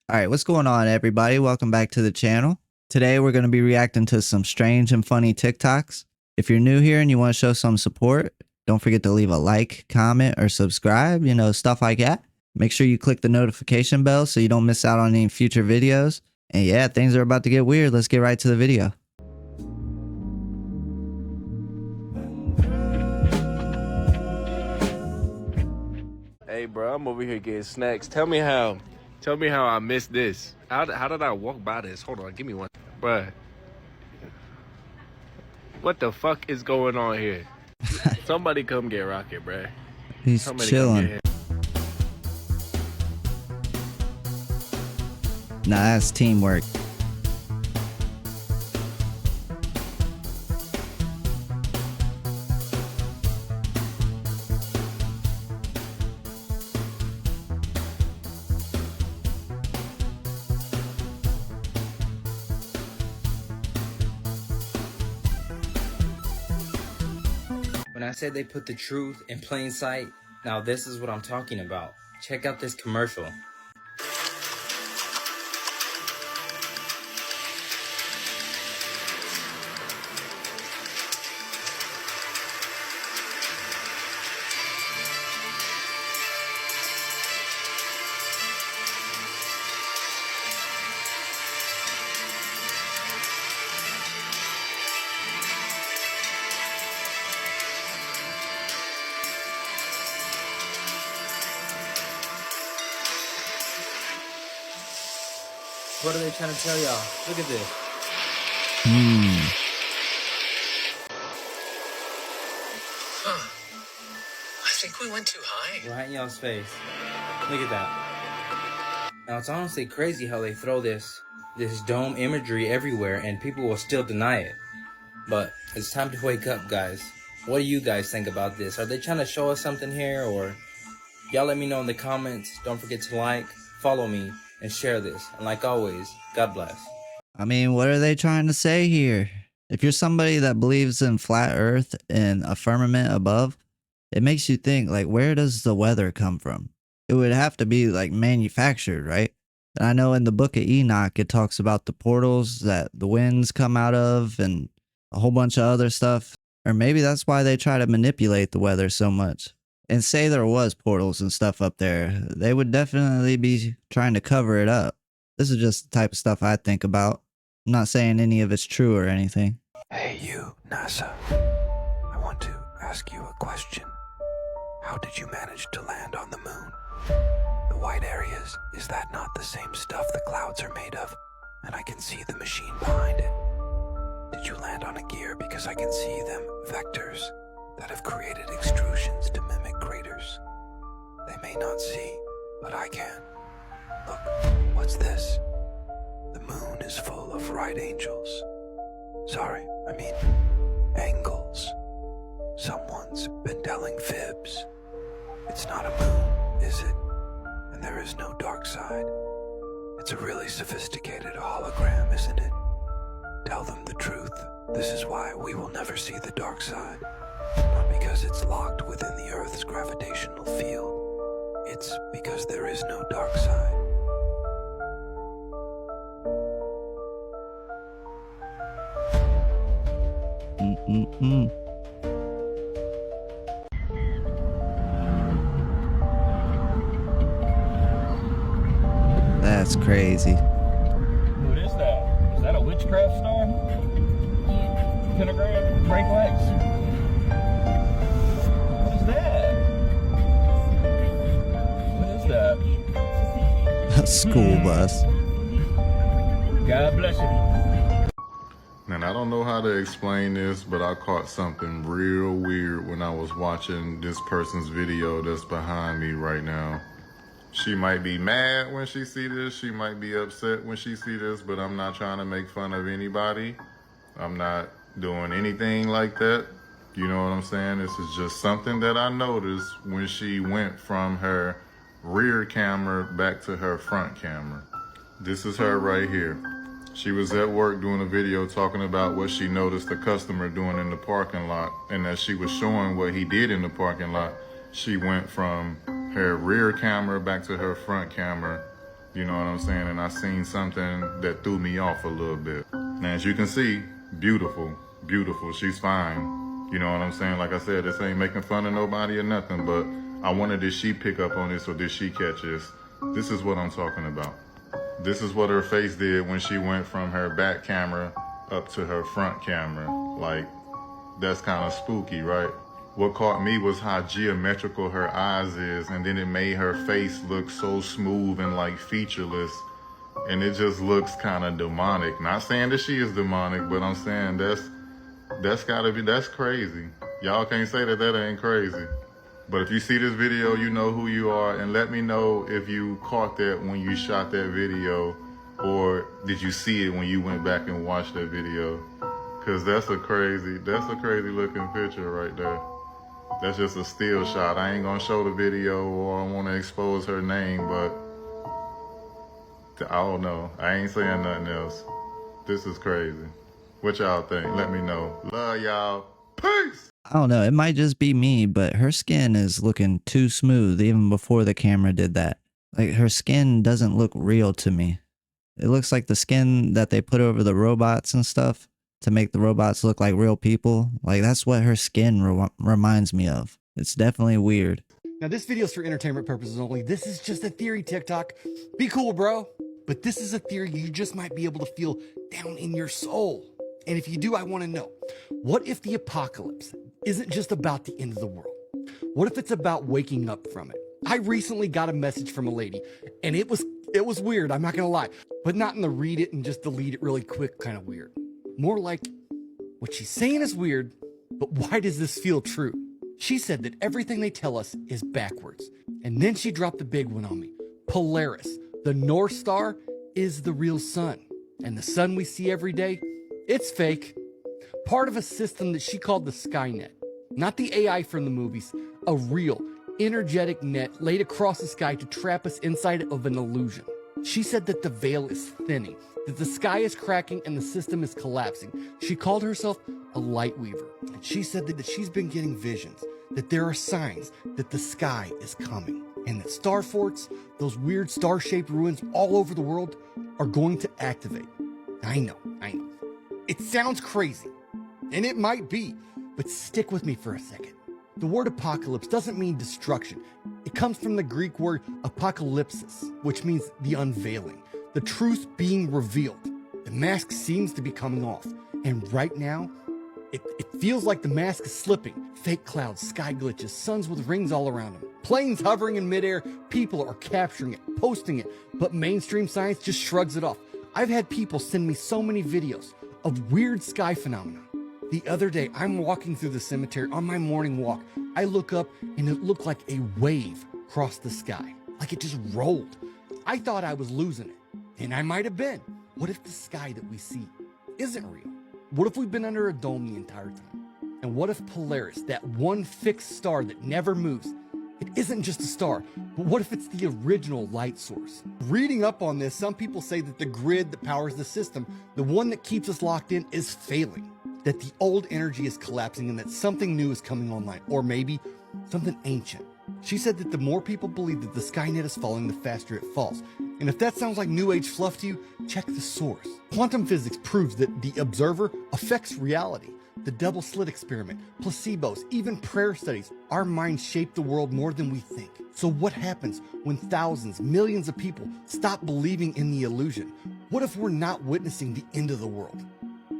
Alright, what's going on everybody? Welcome back to the channel. Today we're going to be reacting to some strange and funny TikToks. If you're new here and you want to show some support, don't forget to leave a like, comment, or subscribe, stuff like that. Make sure you click the notification bell so you don't miss out on any future videos. And yeah, things are about to get weird. Let's get right to the video. Hey, bro, I'm over here getting snacks. Tell me how I missed this. How did I walk by this? Hold on, give me one. Bruh. What the fuck is going on here? Somebody come get Rocket, bruh. He's Somebody chilling. Nah, that's teamwork. When I said they put the truth in plain sight, now this is what I'm talking about. Check out this commercial. What are they trying to tell y'all? Look at this. I think we went too high. Right in y'all's face. Look at that. Now it's honestly crazy how they throw this dome imagery everywhere and people will still deny it. But it's time to wake up, guys. What do you guys think about this? Are they trying to show us something here, or y'all let me know in the comments. Don't forget to like, follow me, and share this. And like always, God bless. I mean, what are they trying to say here? If you're somebody that believes in flat earth and a firmament above, it makes you think, like, where does the weather come from? It would have to be like manufactured, right? And I know in the book of Enoch, it talks about the portals that the winds come out of and a whole bunch of other stuff. Or maybe that's why they try to manipulate the weather so much. And say there was portals and stuff up there, they would definitely be trying to cover it up. This is just the type of stuff I think about. I'm not saying any of it's true or anything. Hey, you, NASA. I want to ask you a question. How did you manage to land on the moon? The white areas, is that not the same stuff the clouds are made of? And I can see the machine behind it. Did you land on a gear? Because I can see them vectors that have created extrusions to mimic craters. They may not see, but I can. Look, what's this? The moon is full of right angels. Sorry, I mean angles. Someone's been telling fibs. It's not a moon, is it? And there is no dark side. It's a really sophisticated hologram, isn't it? Tell them the truth. This is why we will never see the dark side. Not because it's locked within the Earth's gravitational field. It's because there is no dark side. That's crazy. What is that? Is that a witchcraft star? Pentagram? Break wax? What is that? What is that? A school bus. God bless you. And I don't know how to explain this, but I caught something real weird when I was watching this person's video that's behind me right now. She might be mad when she see this, she might be upset when she see this, but I'm not trying to make fun of anybody. I'm not doing anything like that. You know what I'm saying? This is just something that I noticed when she went from her rear camera back to her front camera. This is her right here. She was at work doing a video talking about what she noticed the customer doing in the parking lot, and as she was showing what he did in the parking lot, she went from her rear camera back to her front camera, You know what I'm saying? And I seen something that threw me off a little bit. Now, as you can see, beautiful, beautiful. She's fine. You know what I'm saying? Like I said, this ain't making fun of nobody or nothing, but I wonder, did she pick up on this or did she catch this? This is what I'm talking about. This is what her face did when she went from her back camera up to her front camera. Like, that's kind of spooky, right? What caught me was how geometrical her eyes is, and then it made her face look so smooth and like featureless, and it just looks kind of demonic. Not saying that she is demonic, but I'm saying that's crazy. Y'all can't say that ain't crazy. But if you see this video, you know who you are, and let me know if you caught that when you shot that video, or did you see it when you went back and watched that video? Cause that's a crazy looking picture right there. That's just a still shot. I ain't gonna show the video or I wanna expose her name, but I don't know. I ain't saying nothing else. This is crazy. What y'all think? Let me know. Love y'all. Peace! I don't know. It might just be me, but her skin is looking too smooth even before the camera did that. Like, her skin doesn't look real to me. It looks like the skin that they put over the robots and stuff to make the robots look like real people. Like, that's what her skin reminds me of. It's definitely weird. Now, this video's for entertainment purposes only. This is just a theory, TikTok. Be cool, bro. But this is a theory you just might be able to feel down in your soul. And if you do, I want to know, what if the apocalypse isn't just about the end of the world? What if it's about waking up from it? I recently got a message from a lady, and it was weird, I'm not gonna lie, but not in the read it and just delete it really quick kind of weird. More like, what she's saying is weird, but why does this feel true? She said that everything they tell us is backwards. And then she dropped the big one on me. Polaris, the North Star, is the real sun. And the sun we see every day, it's fake. Part of a system that she called the Skynet. Not the AI from the movies, a real, energetic net laid across the sky to trap us inside of an illusion. She said that the veil is thinning, that the sky is cracking and the system is collapsing. She called herself a light weaver. And she said that she's been getting visions, that there are signs that the sky is coming, and that star forts, those weird star-shaped ruins all over the world, are going to activate. I know. It sounds crazy, and it might be, but stick with me for a second. The word apocalypse doesn't mean destruction. It comes from the Greek word apocalypsis, which means the unveiling, the truth being revealed. The mask seems to be coming off, and right now, it feels like the mask is slipping. Fake clouds, sky glitches, suns with rings all around them, planes hovering in midair, people are capturing it, posting it, but mainstream science just shrugs it off. I've had people send me so many videos of weird sky phenomena. The other day, I'm walking through the cemetery on my morning walk. I look up and it looked like a wave crossed the sky, like it just rolled. I thought I was losing it, and I might have been. What if the sky that we see isn't real? What if we've been under a dome the entire time? And what if Polaris, that one fixed star that never moves, it isn't just a star, but what if it's the original light source? Reading up on this, some people say that the grid that powers the system, the one that keeps us locked in, is failing. That the old energy is collapsing and that something new is coming online, or maybe something ancient. She said that the more people believe that the Skynet is falling, the faster it falls. And if that sounds like new age fluff to you, check the source. Quantum physics proves that the observer affects reality. The double slit experiment, placebos, even prayer studies, our minds shape the world more than we think. So what happens when thousands, millions of people stop believing in the illusion? What if we're not witnessing the end of the world,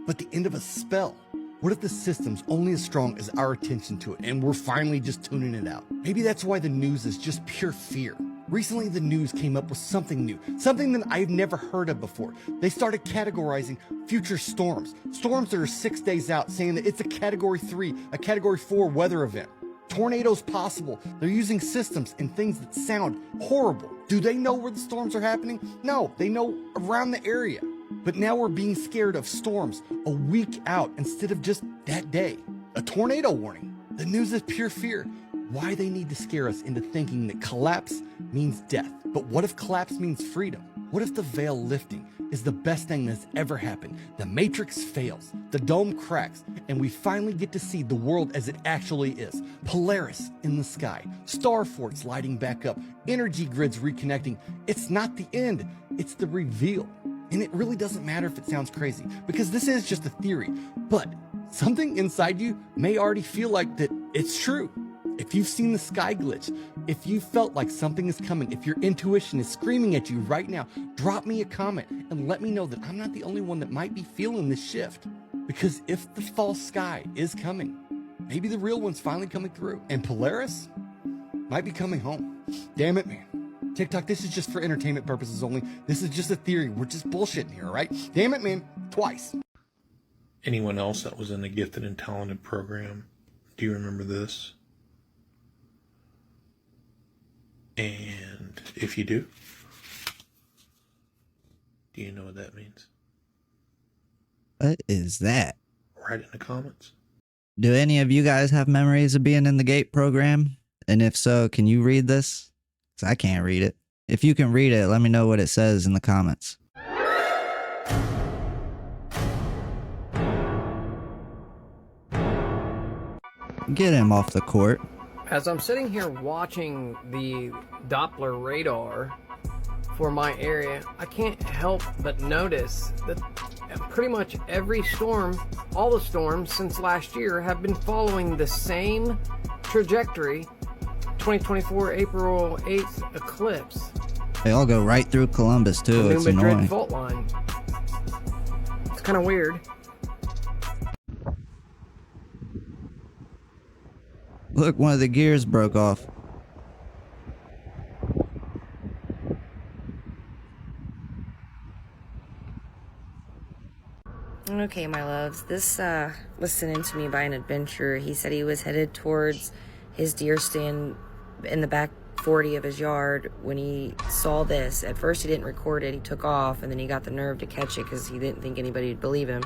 but the end of a spell? What if the system's only as strong as our attention to it and we're finally just tuning it out? Maybe that's why the news is just pure fear. Recently, the news came up with something new, something that I've never heard of before. They started categorizing future storms that are 6 days out, saying that it's a category 3, a category 4 weather event. Tornadoes possible. They're using systems and things that sound horrible. Do they know where the storms are happening? No, they know around the area. But now we're being scared of storms a week out instead of just that day. A tornado warning. The news is pure fear. Why they need to scare us into thinking that collapse means death. But what if collapse means freedom? What What if the veil lifting is the best thing that's ever happened? The Matrix fails, the dome cracks, and we finally get to see the world as it actually is. Polaris in the sky, star forts lighting back up, energy grids reconnecting. It's not the end, it's the reveal. And it really doesn't matter if it sounds crazy, because this is just a theory. But something inside you may already feel like that it's true. If you've seen the sky glitch, if you felt like something is coming, if your intuition is screaming at you right now, drop me a comment and let me know that I'm not the only one that might be feeling this shift. Because if the false sky is coming, maybe the real one's finally coming through, and Polaris might be coming home. Damn it, man. TikTok, this is just for entertainment purposes only. This is just a theory. We're just bullshitting here, all right? Damn it, man. Twice. Anyone else that was in the gifted and talented program, do you remember this? And if you do you know what that means? What is that? Write in the comments. Do any of you guys have memories of being in the GATE program? And if so, can you read this? 'Cause I can't read it. If you can read it, let me know what it says in the comments. Get him off the court. As I'm sitting here watching the Doppler radar for my area, I can't help but notice that pretty much every storm, all the storms since last year, have been following the same trajectory. 2024 April 8th eclipse. They all go right through Columbus too. The New It's Madrid annoying. fault line. It's kind of weird. Look, one of the gears broke off. Okay, my loves, this was sent in to me by an adventurer. He said he was headed towards his deer stand in the back 40 of his yard when he saw this. At first he didn't record it, he took off, and then he got the nerve to catch it because he didn't think anybody would believe him.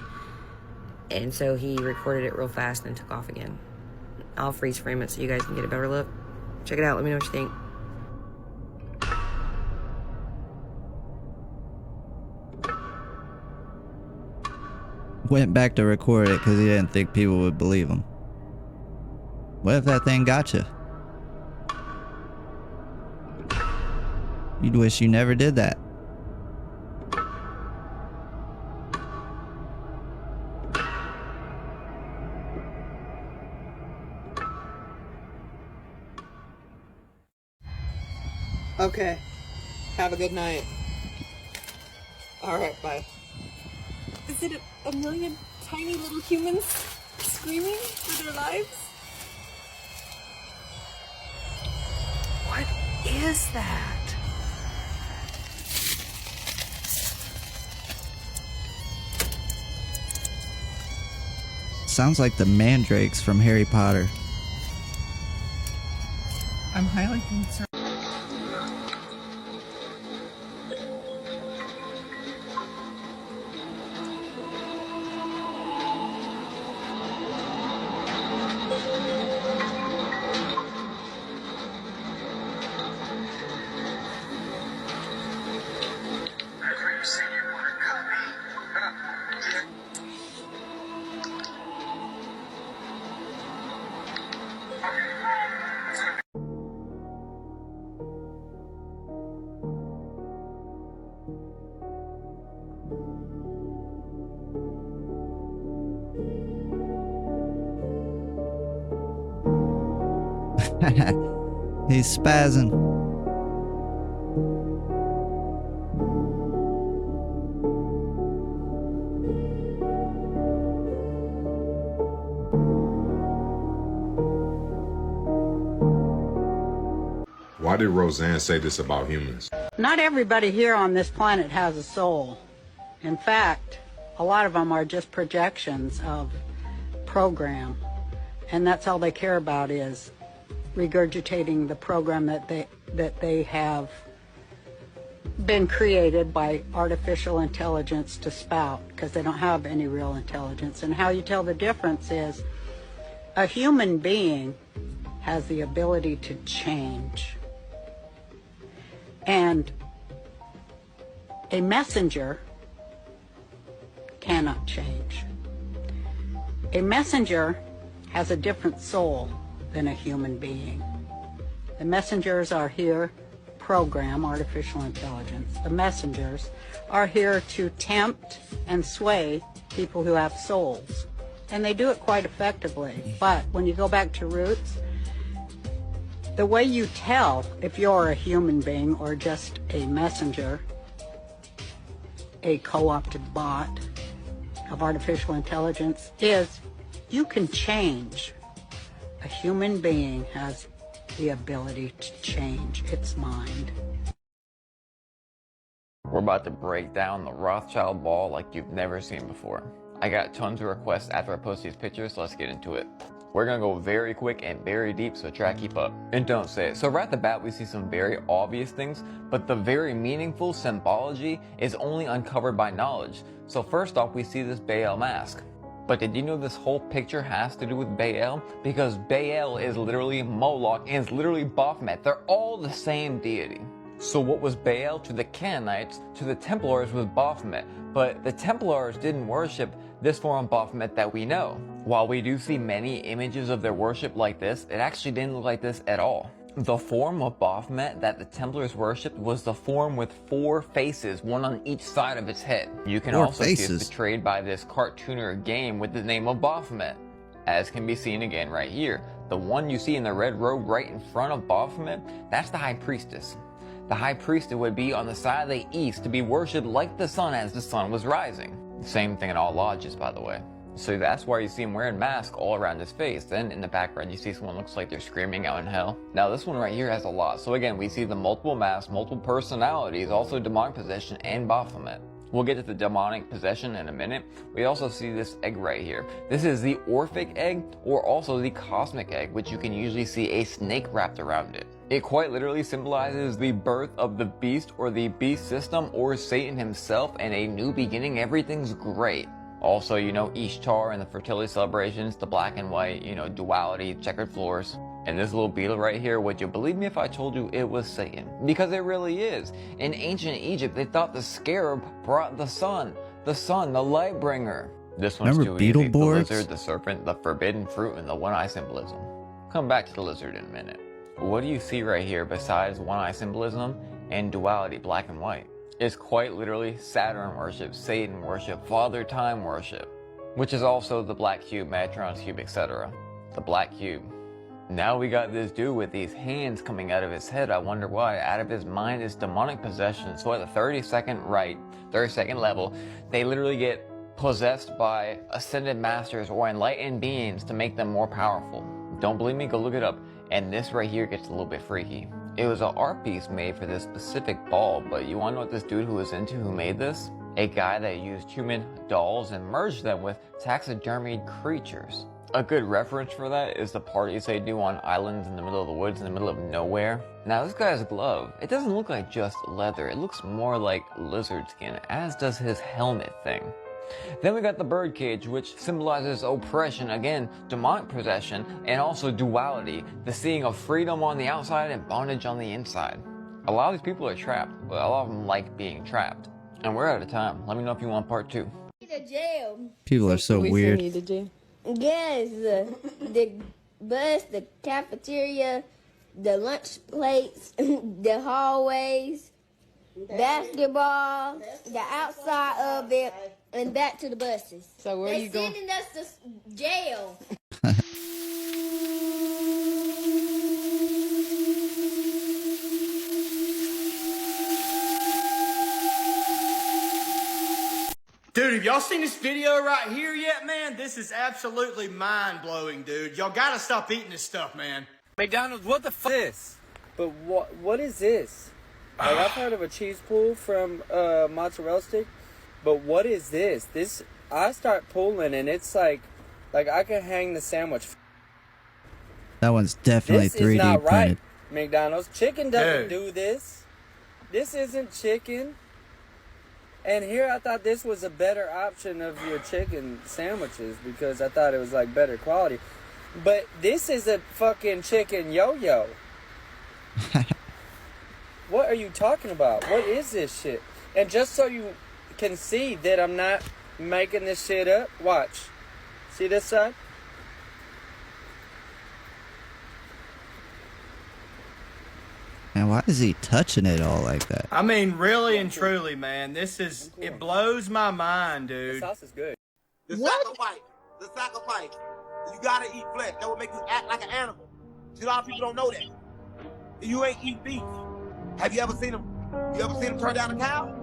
And so he recorded it real fast and then took off again. I'll freeze frame it so you guys can get a better look. Check it out, let me know what you think. Went back to record it because he didn't think people would believe him. What if that thing got you? You'd wish you never did that. Okay. Have a good night. Alright, bye. Is it a million tiny little humans screaming for their lives? What is that? Sounds like the mandrakes from Harry Potter. I'm highly concerned. He's spazzing. Why did Roseanne say this about humans? Not everybody here on this planet has a soul. In fact, a lot of them are just projections of program. And that's all they care about is regurgitating the program that they have been created by artificial intelligence to spout, because they don't have any real intelligence. And how you tell the difference is a human being has the ability to change. And A messenger cannot change. A messenger has a different soul than a human being. The messengers are here, program artificial intelligence. The messengers are here to tempt and sway people who have souls. And they do it quite effectively. But when you go back to roots, the way you tell if you're a human being or just a messenger, a co-opted bot of artificial intelligence, is you can change. A human being has the ability to change its mind. We're about to break down the Rothschild ball like you've never seen before. I got tons of requests after I post these pictures, so let's get into it. We're gonna go very quick and very deep, so try to keep up. And don't say it. So right at the bat, we see some very obvious things, but the very meaningful symbology is only uncovered by knowledge. So first off, we see this Baal mask. But did you know this whole picture has to do with Baal? Because Baal is literally Moloch and is literally Baphomet. They're all the same deity. So what was Baal to the Canaanites, to the Templars was Baphomet. But the Templars didn't worship this form of Baphomet that we know. While we do see many images of their worship like this, it actually didn't look like this at all. The form of Baphomet that the Templars worshipped was the form with 4 faces, one on each side of its head. You can also see it portrayed by this cartooner game with the name of Baphomet, as can be seen again right here. The one you see in the red robe right in front of Baphomet, that's the High Priestess. The High Priestess would be on the side of the east to be worshipped like the sun as the sun was rising. Same thing in all lodges, by the way. So that's why you see him wearing masks all around his face. Then in the background, you see someone looks like they're screaming out in hell. Now this one right here has a lot. So again, we see the multiple masks, multiple personalities, also demonic possession and Baphomet. We'll get to the demonic possession in a minute. We also see this egg right here. This is the Orphic egg, or also the cosmic egg, which you can usually see a snake wrapped around it. It quite literally symbolizes the birth of the beast or the beast system or Satan himself and a new beginning. Everything's great. Also, you know, Ishtar and the fertility celebrations, the black and white, you know, duality, checkered floors. And this little beetle right here, would you believe me if I told you it was Satan? Because it really is. In ancient Egypt, they thought the scarab brought the sun, the light bringer. This one's Remember too easy. The Beetleborgs? lizard, the serpent, the forbidden fruit, and the one-eye symbolism. Come back to the lizard in a minute. What do you see right here besides one-eye symbolism and duality, black and white? It's quite literally Saturn worship, Satan worship, Father Time worship, which is also the black cube, Metatron's cube, etc. The black cube. Now we got this dude with these hands coming out of his head. I wonder why. Out of his mind is demonic possession. So at the 32nd level, they literally get possessed by ascended masters or enlightened beings to make them more powerful. Don't believe me? Go look it up. And this right here gets a little bit freaky. It was an art piece made for this specific ball, but you wanna know what this dude who was into who made this? A guy that used human dolls and merged them with taxidermied creatures. A good reference for that is the parties they do on islands in the middle of the woods in the middle of nowhere. Now this guy's glove, it doesn't look like just leather, it looks more like lizard skin, as does his helmet thing. Then we got the birdcage, which symbolizes oppression, again, demonic possession, and also duality, the seeing of freedom on the outside and bondage on the inside. A lot of these people are trapped, but a lot of them like being trapped. And we're out of time. Let me know if you want part 2. People are so weird. Yes, the bus, the cafeteria, the lunch plates, the hallways, basketball, the outside of it, and back to the buses. So where are you going? They're sending us to jail. Dude, have y'all seen this video right here yet, man? This is absolutely mind-blowing, dude. Y'all gotta stop eating this stuff, man. McDonald's, what the fuck is this? But what is this? Like, I've heard of a cheese pool from mozzarella stick, but what is this? I start pulling and it's like I could hang the sandwich. That one's definitely This 3D is not right, printed. McDonald's. Chicken doesn't do this. This isn't chicken. And here I thought this was a better option of your chicken sandwiches because I thought it was like better quality. But this is a fucking chicken yo-yo. What are you talking about? What is this shit? And just so you can see that I'm not making this shit up, watch. See this side? And why is he touching it all like that? I mean, really and truly, man, it blows my mind, dude. This house is good. The sacrifice. You gotta eat flesh. That will make you act like an animal. See, a lot of people don't know that. You ain't eat beef. Have you ever seen them? You ever seen them turn down a cow?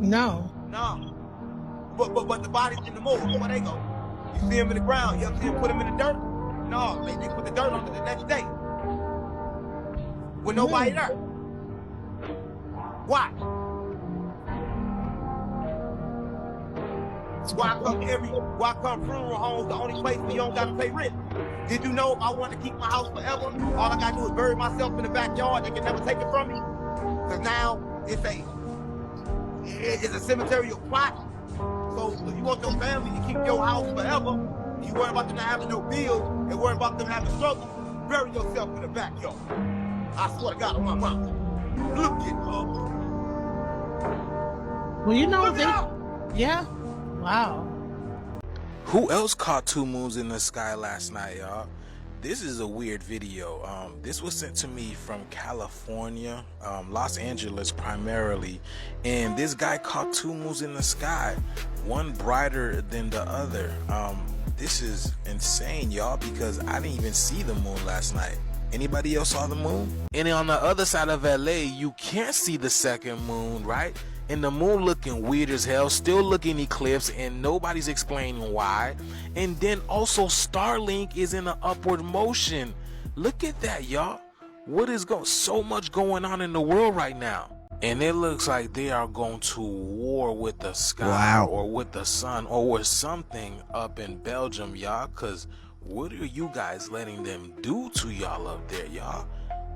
No. No. But the body's in the mold. Where they go? You see them in the ground. You ever see them put them in the dirt? No, they put the dirt on it the next day. With nobody there. Why? Why come funeral homes the only place where you don't gotta pay rent? Did you know if I want to keep my house forever, all I gotta do is bury myself in the backyard, they can never take it from me? Because now it's a cemetery of plot. So if you want your family to keep your house forever, you worry about them not having no bills and worry about them having struggles, bury yourself in the backyard. I swear to God on my mouth. Look at Well, you know, yeah. Wow. Who else caught two moons in the sky last night, y'all? This is a weird video. This was sent to me from California, Los Angeles primarily, and this guy caught two moons in the sky, one brighter than the other. This is insane, y'all, because I didn't even see the moon last night. Anybody else saw the moon? And on the other side of LA, you can't see the second moon, right? And the moon looking weird as hell, still looking eclipsed, and nobody's explaining why. And then also Starlink is in an upward motion. Look at that, y'all. What is so much going on in the world right now? And it looks like they are going to war with the sky or with the sun or with something up in Belgium, y'all. Cause what are you guys letting them do to y'all up there, y'all?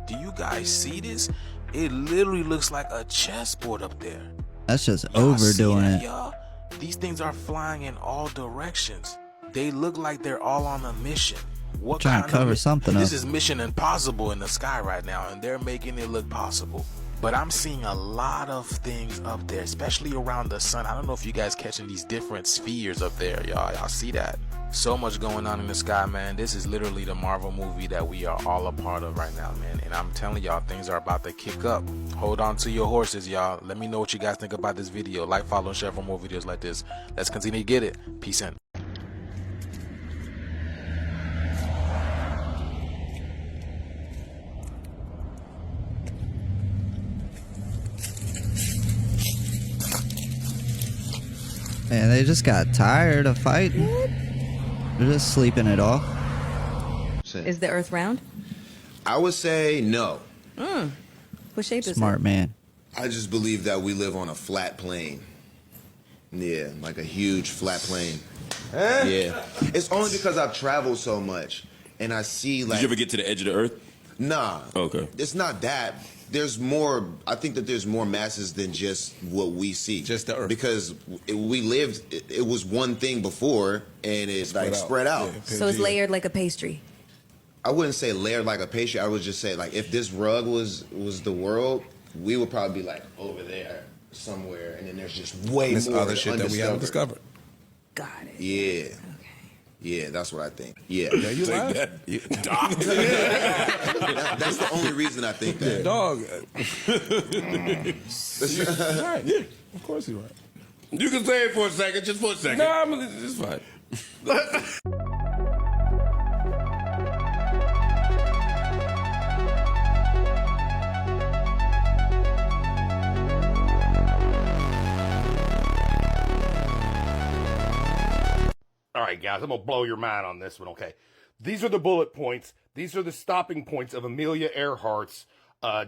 Do you guys see this? It literally looks like a chessboard up there. That's just overdoing it. Y'all? These things are flying in all directions. They look like they're all on a mission. What Trying to cover something up. This is Mission Impossible in the sky right now, and they're making it look possible. But I'm seeing a lot of things up there, especially around the sun. I don't know if you guys catching these different spheres up there, y'all. Y'all see that? So much going on in the sky, man. This is literally the Marvel movie that we are all a part of right now, man. And I'm telling y'all, things are about to kick up. Hold on to your horses, y'all. Let me know what you guys think about this video. Like, follow, and share for more videos like this. Let's continue to get it. Peace in. Man, they just got tired of fighting. They're just sleeping it off. Is the Earth round? I would say no. What shape is it? Smart man. I just believe that we live on a flat plane. Yeah, like a huge flat plane. Yeah. It's only because I've traveled so much and I see like... Did you ever get to the edge of the Earth? Nah. Okay. It's not that. There's more, I think that there's more masses than just what we see. Just the Earth. Because we lived, it was one thing before and it's like spread out. Yeah, so it's layered like a pastry. I wouldn't say layered like a pastry. I would just say like if this rug was the world, we would probably be like over there somewhere, and then there's just way more other shit that we haven't discovered. Got it. Yeah. Okay. Yeah, that's what I think. Yeah. Yeah, you like that? That's the only reason I think that. Dog. He's right. Yeah, of course he's right. You can say it for a second, just for a second. No, it's fine. All right, guys, I'm going to blow your mind on this one, okay? These are the bullet points. These are the stopping points of Amelia Earhart's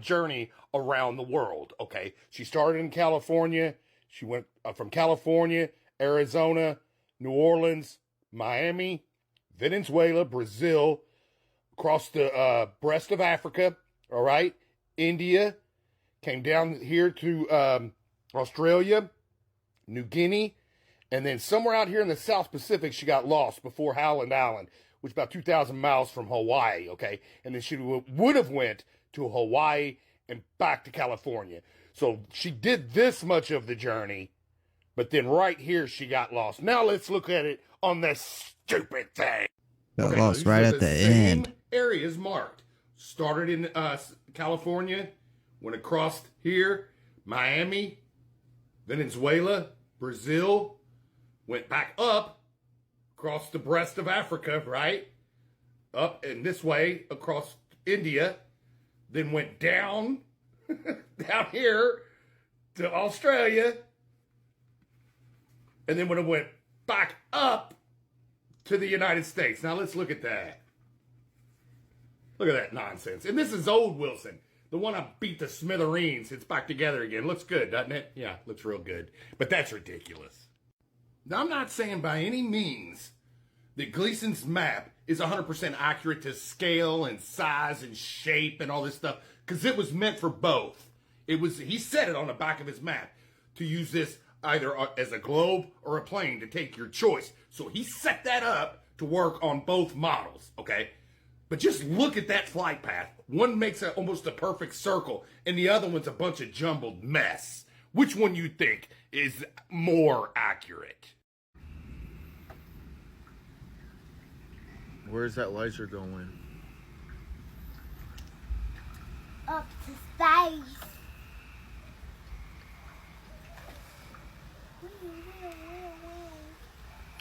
journey around the world, okay? She started in California. She went from California, Arizona, New Orleans, Miami, Venezuela, Brazil, across the breast of Africa, all right? India, came down here to Australia, New Guinea, and then somewhere out here in the South Pacific, she got lost before Howland Island, which is about 2,000 miles from Hawaii, okay? And then she would have went to Hawaii and back to California. So she did this much of the journey, but then right here she got lost. Now let's look at it on this stupid thing. Got Okay, lost these right are at the same end. areas marked. Started in California, went across here, Miami, Venezuela, Brazil, went back up, across the breast of Africa, right? Up and this way across India, then went down, down here to Australia, and then when it went back up to the United States. Now let's look at that. Look at that nonsense. And this is old Wilson. The one I beat to smithereens. It's back together again. Looks good, doesn't it? Yeah, looks real good. But that's ridiculous. Now, I'm not saying by any means that Gleason's map is 100% accurate to scale and size and shape and all this stuff, because it was meant for both. He said it on the back of his map to use this either as a globe or a plane to take your choice. So he set that up to work on both models, okay? But just look at that flight path. One makes almost a perfect circle, and the other one's a bunch of jumbled mess. Which one you think is more accurate? Where's that laser going? Up to space.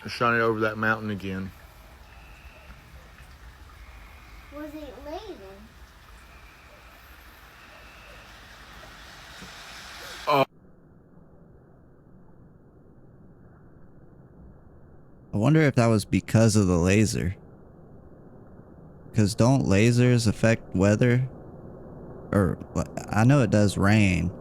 Shine it over that mountain again. Was it leaving? I wonder if that was because of the laser. Because don't lasers affect weather? Or, I know it does rain.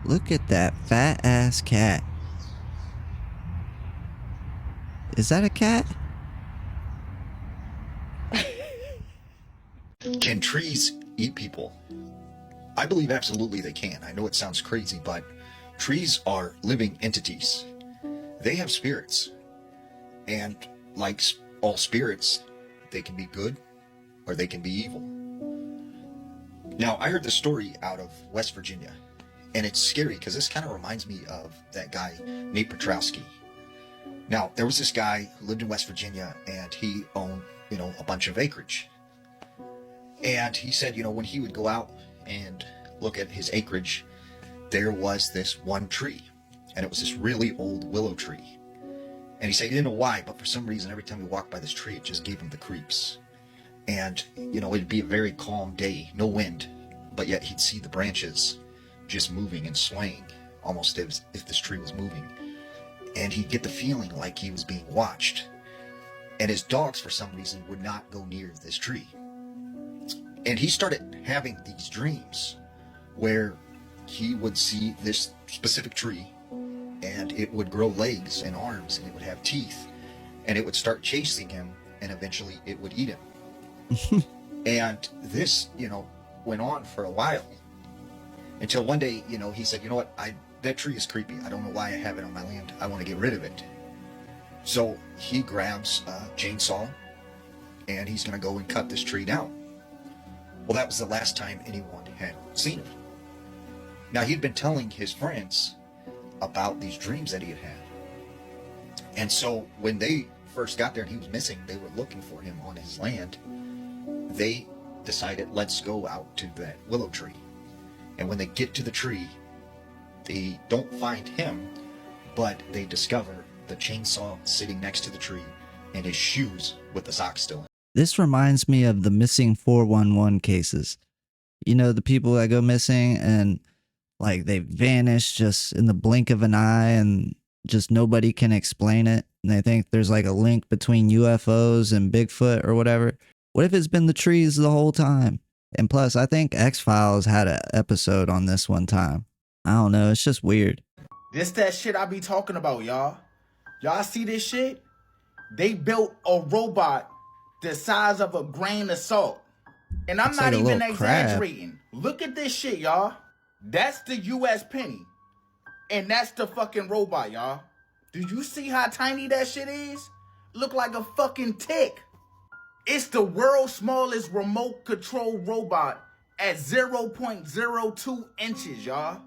Look at that fat ass cat. Is that a cat? Can trees eat people? I believe absolutely they can. I know it sounds crazy, but trees are living entities. They have spirits. And like all spirits, they can be good or they can be evil. Now, I heard this story out of West Virginia, and it's scary because this kind of reminds me of that guy, Nate Petrowski. Now, there was this guy who lived in West Virginia, and he owned, a bunch of acreage. And he said, when he would go out and look at his acreage, there was this one tree, and it was this really old willow tree. And he said he didn't know why, but for some reason, every time he walked by this tree, it just gave him the creeps. And, it'd be a very calm day, no wind, but yet he'd see the branches just moving and swaying, almost as if this tree was moving. And he'd get the feeling like he was being watched. And his dogs, for some reason, would not go near this tree. And he started having these dreams where he would see this specific tree, and it would grow legs and arms, and it would have teeth, and it would start chasing him, and eventually it would eat him. And this, went on for a while, until one day, he said, you know what, that tree is creepy. I don't know why I have it on my land. I want to get rid of it. So he grabs a chainsaw, and he's going to go and cut this tree down. Well, that was the last time anyone had seen it. Now, he'd been telling his friends about these dreams that he had had. And so when they first got there and he was missing, they were looking for him on his land. They decided, let's go out to that willow tree. And when they get to the tree, they don't find him, but they discover the chainsaw sitting next to the tree and his shoes with the socks still in. This reminds me of the missing 411 cases. The people that go missing and like they vanish just in the blink of an eye and just nobody can explain it. And they think there's like a link between UFOs and Bigfoot or whatever. What if it's been the trees the whole time? And plus, I think X-Files had an episode on this one time. I don't know. It's just weird. This that shit I be talking about, y'all. Y'all see this shit? They built a robot the size of a grain of salt. And I'm It's not like a even little crab. exaggerating. Look at this shit, y'all. That's the US penny. And that's the fucking robot, y'all. Do you see how tiny that shit is? look like a fucking tick. It's the world's smallest remote control robot at 0.02 inches, y'all.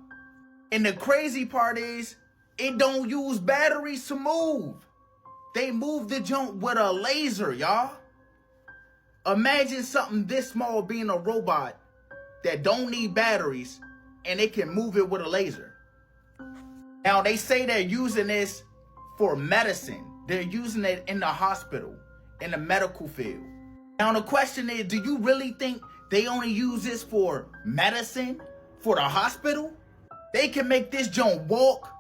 And the crazy part is, it don't use batteries to move. They move the junk with a laser, y'all. Imagine something this small being a robot that don't need batteries and it can move it with a laser. Now they say they're using this for medicine. They're using it in the hospital, in the medical field. Now the question is, do you really think they only use this for medicine, for the hospital? They can make this junk walk,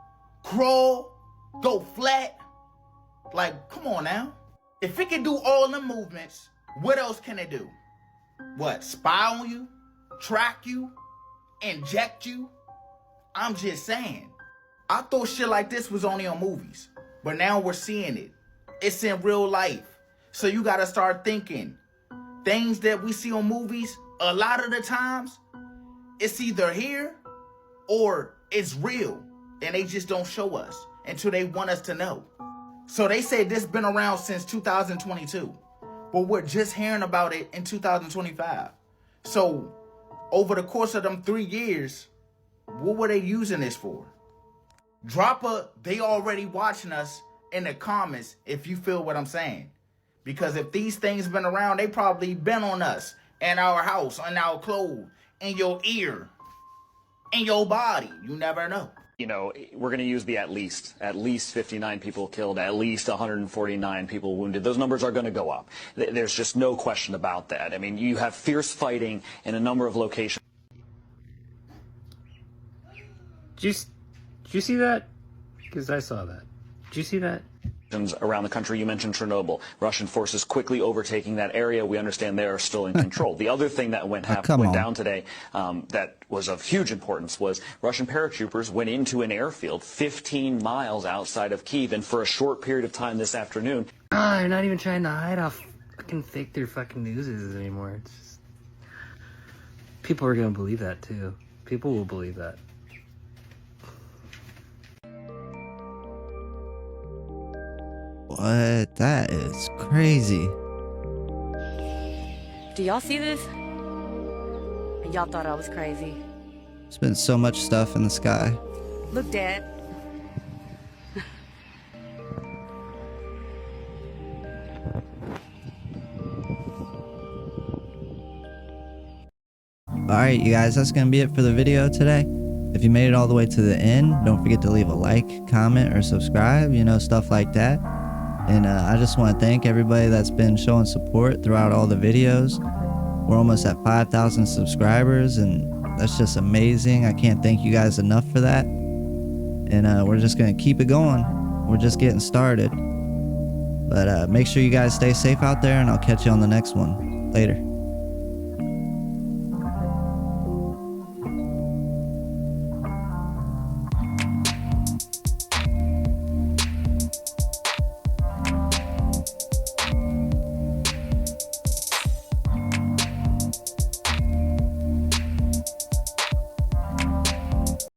crawl, go flat. Like, come on now. If it can do all the movements, what else can it do? What, spy on you? Track you? Inject you? I'm just saying. I thought shit like this was only on movies, but now we're seeing it. It's in real life. So you gotta start thinking. Things that we see on movies, a lot of the times, it's either here or it's real, and they just don't show us until they want us to know. So they say this been around since 2022, but we're just hearing about it in 2025. So over the course of them 3 years, what were they using this for? Drop a "they already watching us" in the comments if you feel what I'm saying. Because if these things been around, they probably been on us, in our house, in our clothes, in your ear, in your body. You never know. You know, we're going to use the at least 59 people killed, at least 149 people wounded. Those numbers are going to go up. There's just no question about that. I mean, you have fierce fighting in a number of locations. Did you see that? Because I saw that. Did you see that? Around the country. You mentioned Chernobyl. Russian forces quickly overtaking that area. We understand they are still in control. The other thing that went down today that was of huge importance was Russian paratroopers went into an airfield 15 miles outside of Kyiv, and for a short period of time this afternoon. They're not even trying to hide how fucking fake their fucking news is anymore. It's just... people are going to believe that too. People will believe that. What? That is crazy. Do y'all see this? Y'all thought I was crazy. There's been so much stuff in the sky. Look, Dad. Alright, you guys, that's going to be it for the video today. If you made it all the way to the end, don't forget to leave a like, comment, or subscribe, you know, stuff like that. And I just want to thank everybody that's been showing support throughout all the videos. We're almost at 5,000 subscribers, and that's just amazing. I can't thank you guys enough for that. And we're just going to keep it going. We're just getting started. But make sure you guys stay safe out there, and I'll catch you on the next one. Later.